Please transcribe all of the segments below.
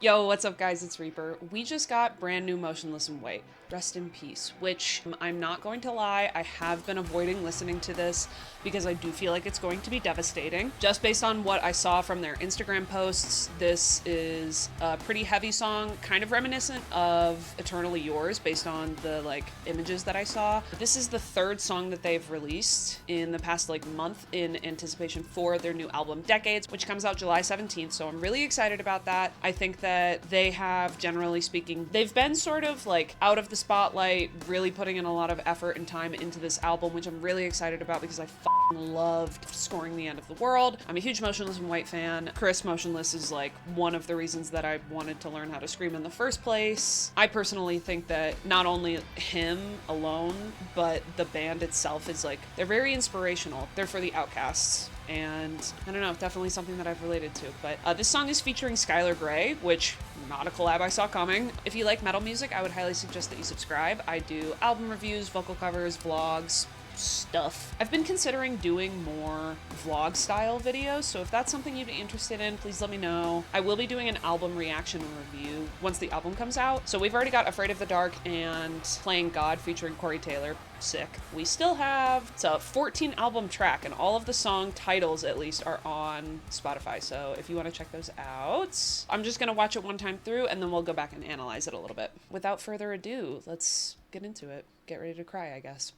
Yo, what's up guys, it's Reaper. We just got brand new Motionless in White, Rest in Peace, which I'm not going to lie, I have been avoiding listening to this because I do feel like it's going to be devastating. Just based on what I saw from their Instagram posts, this is a pretty heavy song, kind of reminiscent of Eternally Yours based on the images that I saw. This is the third song that they've released in the past month in anticipation for their new album Decades, which comes out July 17th, so I'm really excited about that. I think that they have, generally speaking, they've been sort of out of the spotlight, really putting in a lot of effort and time into this album, which I'm really excited about because I loved Scoring the End of the World. I'm a huge Motionless in White fan. Chris Motionless is one of the reasons that I wanted to learn how to scream in the first place. I personally think that not only him alone, but the band itself is they're very inspirational. They're for the outcasts. And I don't know, definitely something that I've related to. But this song is featuring Skylar Grey, which not a collab I saw coming. If you like metal music, I would highly suggest that you subscribe. I do album reviews, vocal covers, vlogs, stuff. I've been considering doing more vlog style videos, so if that's something you'd be interested in, please let me know. I will be doing an album reaction review once the album comes out. So we've already got Afraid of the Dark and Playing God featuring Corey Taylor. Sick. We still have, it's a 14 album track, and all of the song titles at least are on Spotify, so if you want to check those out. I'm just gonna watch it one time through and then we'll go back and analyze it a little bit. Without further ado, let's get into it. Get ready to cry, I guess.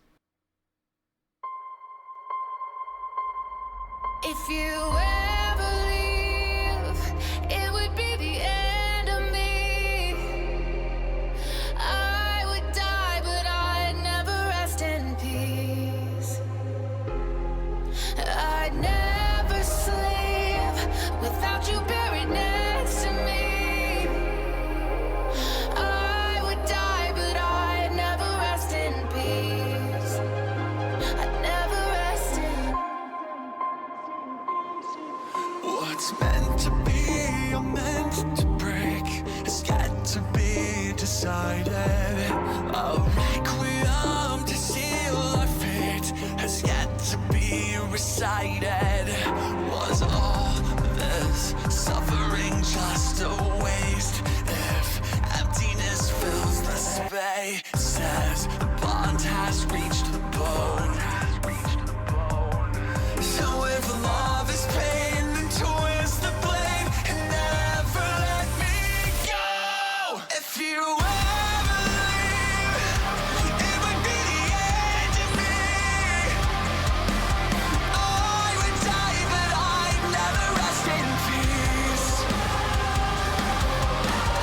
If you ever leave, it would be the end of me. I would die, but I'd never rest in peace. I'd never sleep without you buried next to me. I would die, but I'd never rest in peace. I'd never rest in What's meant to be or meant to break has got to be decided. A requiem to seal our fate has got to be recited. Was all this suffering just a waste? If emptiness fills the spaces, the bond has reached the bone. So if love is pain, then twist the blade and never let me go. If you ever leave, it would be the end of me. I would die, but I'd never rest in peace.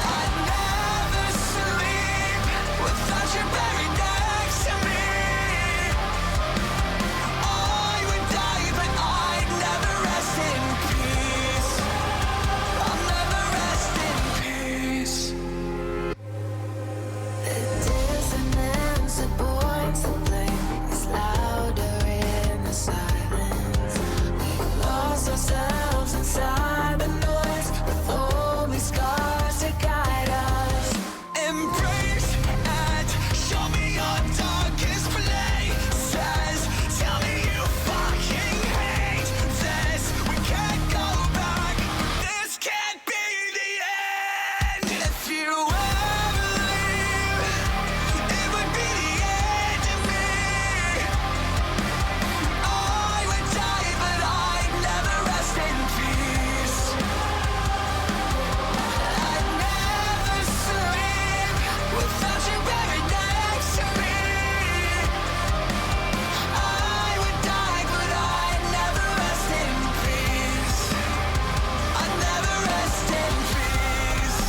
I'd never sleep without you buried next to me. I would die, but I'd never rest in peace. I'll never rest in peace. the dissonance that points the blame is louder in the silence. We've lost ourselves inside the noise with only scars to guide us. Embrace and show me your darkest places. Tell me you fucking hate this. We can't go back. This can't be the end. If you ever leave, it would be the end of me. I would die, but I'd never rest in peace. I'd never sleep without you buried next to me. I would die, but I'd never rest in peace. I'd never rest in peace.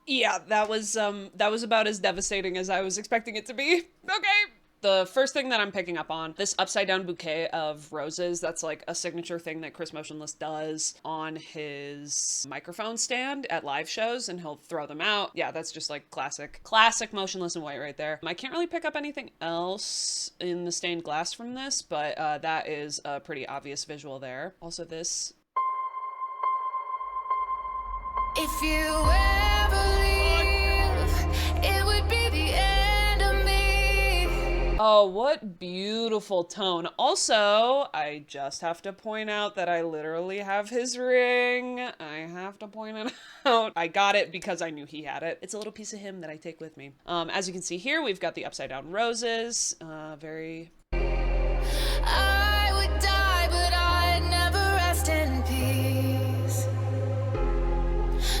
Yeah, that was about as devastating as I was expecting it to be. Okay. The first thing that I'm picking up on, this upside down bouquet of roses, that's like a signature thing that Chris Motionless does on his microphone stand at live shows, and he'll throw them out. Yeah, that's just like classic Motionless in White right there. I can't really pick up anything else in the stained glass from this, but that is a pretty obvious visual there. Also this. If you ever leave, it would be the end of me. Oh, what beautiful tone. Also, I just have to point out that I literally have his ring. I have to point it out. I got it because I knew he had it. It's a little piece of him that I take with me. As you can see here, we've got the upside down roses. Very... I would die, but I'd never rest in peace.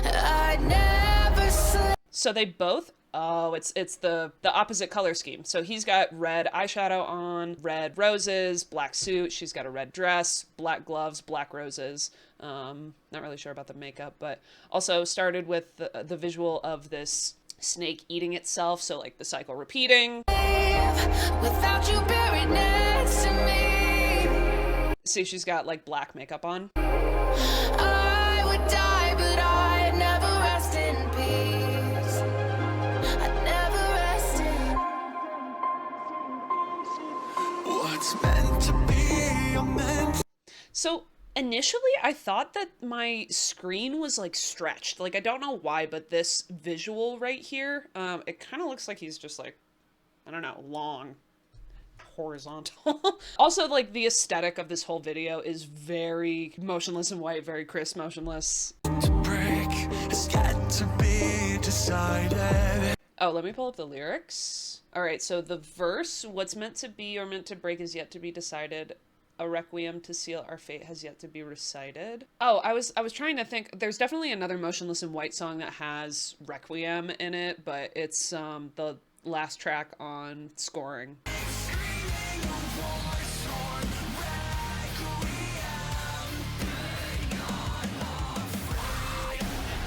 I'd never sleep. So they both... Oh, it's the opposite color scheme. So he's got red eyeshadow on, red roses, black suit. She's got a red dress, black gloves, black roses. Not really sure about the makeup, but also started with the visual of this snake eating itself. So like the cycle repeating. Without you buried next to me. See, she's got like black makeup on. I would die, but I'd never rest in peace. I'd never rest in. What's meant to be, I'm meant to. So initially I thought that my screen was like stretched. Like I don't know why, but this visual right here, it kind of looks like he's just like, I don't know, long, horizontal. Also, like the aesthetic of this whole video is very Motionless in White, very Chris Motionless. Break has got to be decided. Oh, let me pull up the lyrics. All right, so the verse, what's meant to be or meant to break is yet to be decided. A requiem to seal our fate has yet to be recited. Oh, I was trying to think. There's definitely another Motionless in White song that has requiem in it, but it's the last track on Scoring.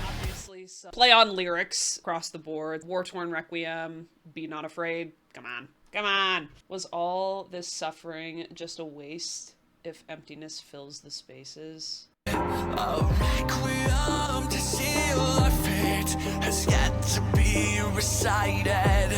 Obviously, some play on lyrics across the board. War-torn requiem, be not afraid. Come on. Come on! Was all this suffering just a waste if emptiness fills the spaces? A requiem to seal our fate has yet to be recited.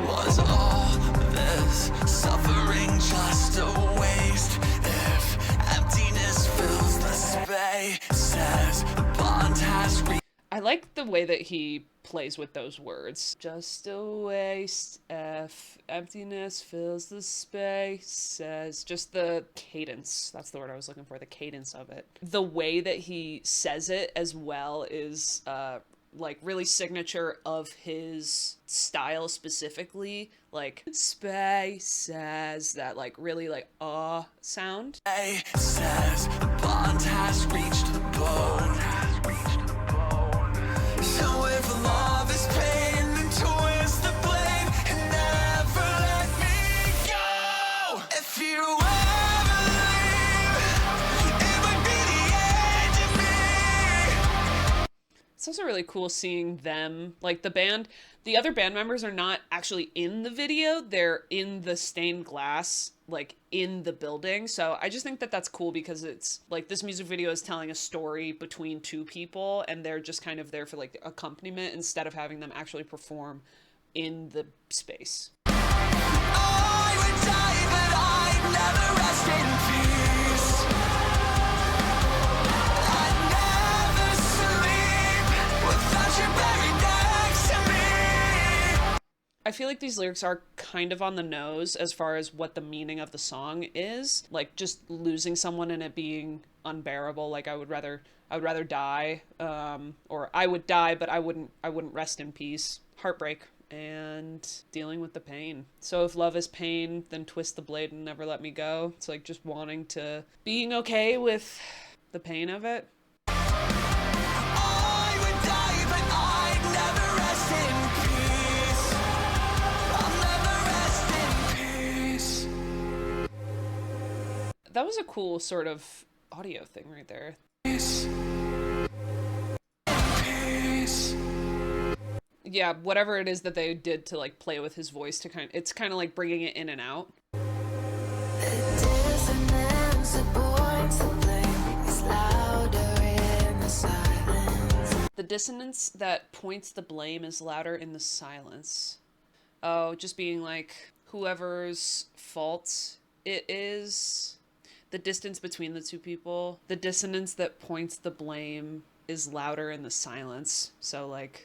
Was all this suffering just a waste if emptiness fills the spaces? The bond has reached. I like the way that he plays with those words. Just a waste if emptiness fills the spaces. Just the cadence. That's the word I was looking for. The cadence of it. The way that he says it as well is like really signature of his style specifically. Like spaces. That like really like sound. Says the bond has reached the bone. So if love is pain, then twist the blade and never let me go. If you ever leave, it would be the end of me. It's also really cool seeing them, like the band, the other band members are not actually in the video, they're in the stained glass, like in the building. So I just think that that's cool because it's like this music video is telling a story between two people and they're just kind of there for like the accompaniment instead of having them actually perform in the space. I would die, but I'd never rest in peace. I'd never sleep without you buried next to me. I feel like these lyrics are kind of on the nose as far as what the meaning of the song is. Like just losing someone and it being unbearable. Like I would rather die, or I would die, but I wouldn't rest in peace. Heartbreak and dealing with the pain. So if love is pain, then twist the blade and never let me go. It's like just wanting to being okay with the pain of it. I would die, but I'd never rest in peace. I'll never rest in peace. That was a cool sort of audio thing right there. Peace. Peace. Yeah, whatever it is that they did to like play with his voice to it's kind of like bringing it in and out. Dissonance that points the blame is louder in the silence. The dissonance that points the blame is louder in the silence. Oh, just being like, whoever's fault it is, the distance between the two people, the dissonance that points the blame is louder in the silence. So, like,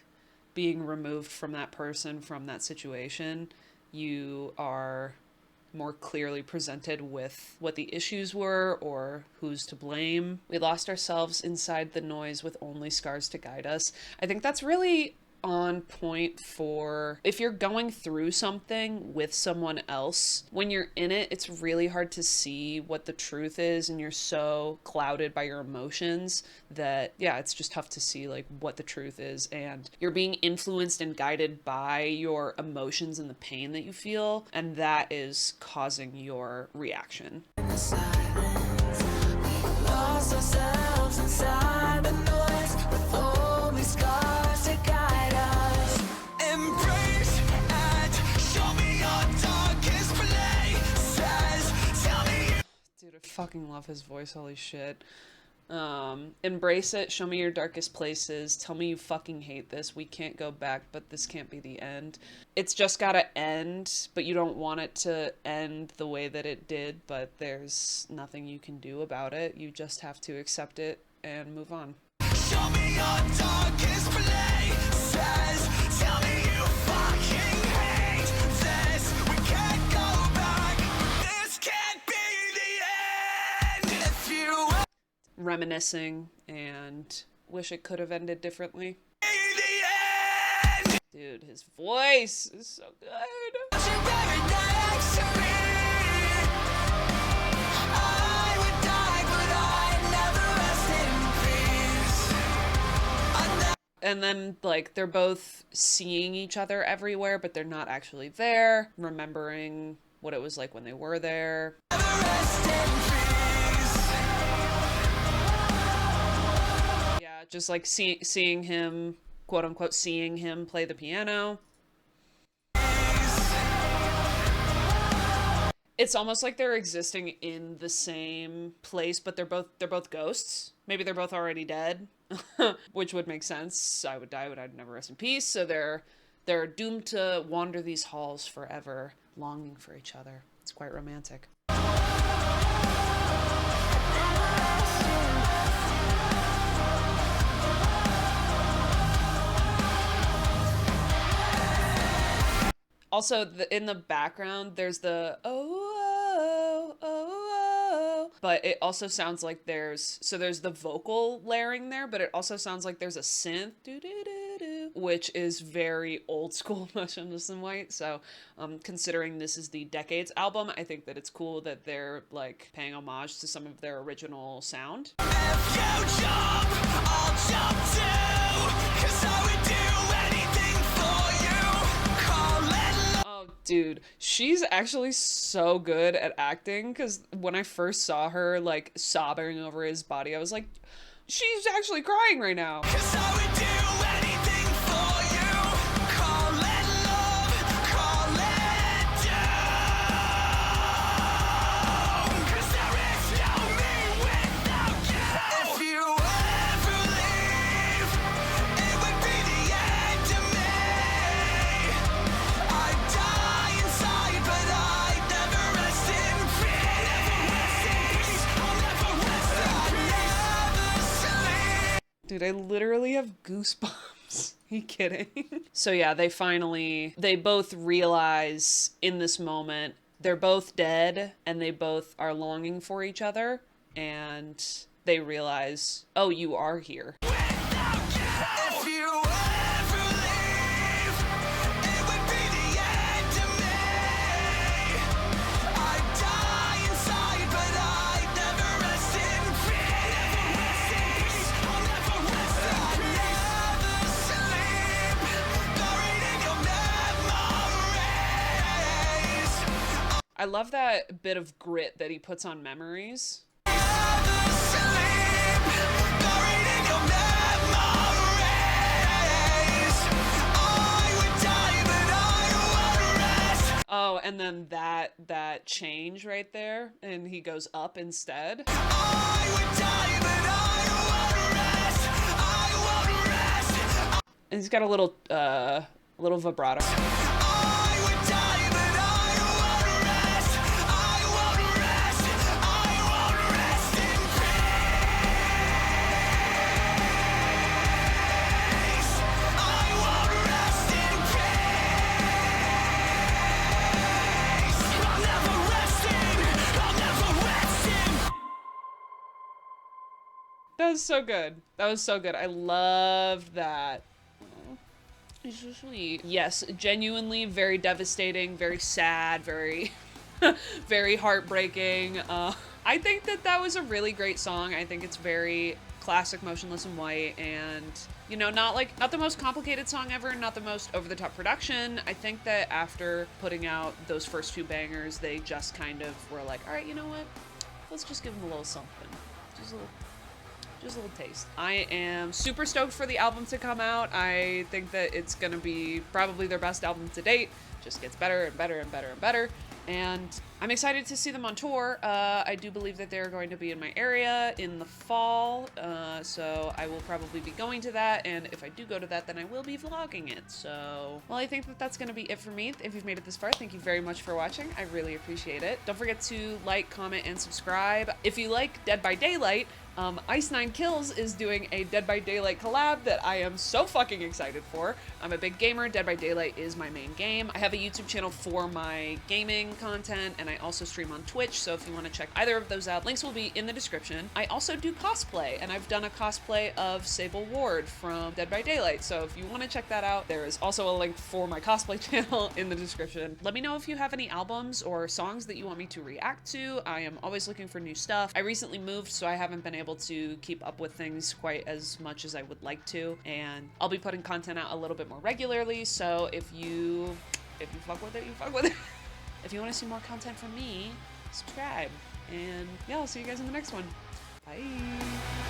being removed from that person, from that situation, you are more clearly presented with what the issues were or who's to blame. We lost ourselves inside the noise with only scars to guide us. I think that's really on point for if you're going through something with someone else. When you're in it, it's really hard to see what the truth is, and you're so clouded by your emotions that, yeah, it's just tough to see like what the truth is, and you're being influenced and guided by your emotions and the pain that you feel, and that is causing your reaction. In the silence, we lost ourselves inside the noise with only scars to guide us. Embrace and show me your darkest places. Tell me Dude, I fucking love his voice, holy shit. Embrace it, show me your darkest places, tell me you fucking hate this, we can't go back, but this can't be the end. It's just gotta end, but you don't want it to end the way that it did, but there's nothing you can do about it. You just have to accept it and move on. show me your darkest places. Tell me you fucking hate this. We can't go back. This can't be the end. If you Reminiscing and wish it could have ended differently. the end. Dude, his voice is so good. You're very next to me. I would die, but I never rest in peace. And then, like, they're both seeing each other everywhere, but they're not actually there, remembering what it was like when they were there. Never rest in peace. Yeah, just like seeing him, quote unquote, seeing him play the piano. It's almost like they're existing in the same place, but they're both ghosts. Maybe they're both already dead, which would make sense. I would die, but I'd never rest in peace. So they're doomed to wander these halls forever, longing for each other. It's quite romantic. Also, in the background, there's the oh, oh, oh, oh, but it also sounds like there's the vocal layering there, but it also sounds like there's a synth, which is very old school Motionless in White. So, considering this is the Decades album, I think that it's cool that they're like paying homage to some of their original sound. If you jump, I'll jump too. 'Cause I would do anything for you. Call it love. Oh, dude, she's actually so good at acting, because when I first saw her, like, sobbing over his body, I was like, she's actually crying right now. 'Cause I would do anything for you. Call it love. Call it down. 'Cause there is no me without you. If you ever leave, it would be the end of me. I'd die inside, but I'd never rest in peace. I'll never rest in peace. I'll never sleep. Dude, I literally have goosebumps. Are you kidding? So yeah, they both realize in this moment, they're both dead, and they both are longing for each other, and they realize, oh, you are here. If you ever leave, it would be the end of me. I'd die inside, but I'd never rest in peace. I'll never rest in peace. I'll never sleep, buried in your memories. I love that bit of grit that he puts on memories. Never sleep, buried in your memories. and then that change right there, and he goes up instead. I would die, but I won't rest. And he's got a little vibrato. I would die, but I won't rest. I won't rest. I won't rest in peace. I won't rest in peace. I'll never rest in. I'll never rest in. That was so good. That was so good. I loved that. It's so sweet. Yes, genuinely very devastating, very sad, very, very heartbreaking. I think that was a really great song. I think it's very classic Motionless in White, and you know, not the most complicated song ever, not the most over-the-top production. I think that after putting out those first two bangers, they just kind of were like, all right, you know what? Let's just give them a little something. Just a little taste. I am super stoked for the album to come out. I think that it's gonna be probably their best album to date. Just gets better and better and better and better. And I'm excited to see them on tour. I do believe that they're going to be in my area in the fall, so I will probably be going to that, and if I do go to that, then I will be vlogging it. So, well, I think that that's going to be it for me. If you've made it this far, thank you very much for watching. I really appreciate it. Don't forget to like, comment, and subscribe. If you like Dead by Daylight, Ice9 Kills is doing a Dead by Daylight collab that I am so fucking excited for. I'm a big gamer. Dead by Daylight is my main game. I have a YouTube channel for my gaming content, and I also stream on Twitch, so if you want to check either of those out, links will be in the description. I also do cosplay, and I've done a cosplay of Sable Ward from Dead by Daylight, so if you want to check that out, there is also a link for my cosplay channel in the description. Let me know if you have any albums or songs that you want me to react to. I am always looking for new stuff. I recently moved, so I haven't been able to keep up with things quite as much as I would like to, and I'll be putting content out a little bit more regularly, so if you fuck with it, you fuck with it. If you want to see more content from me, subscribe. And yeah, I'll see you guys in the next one. Bye.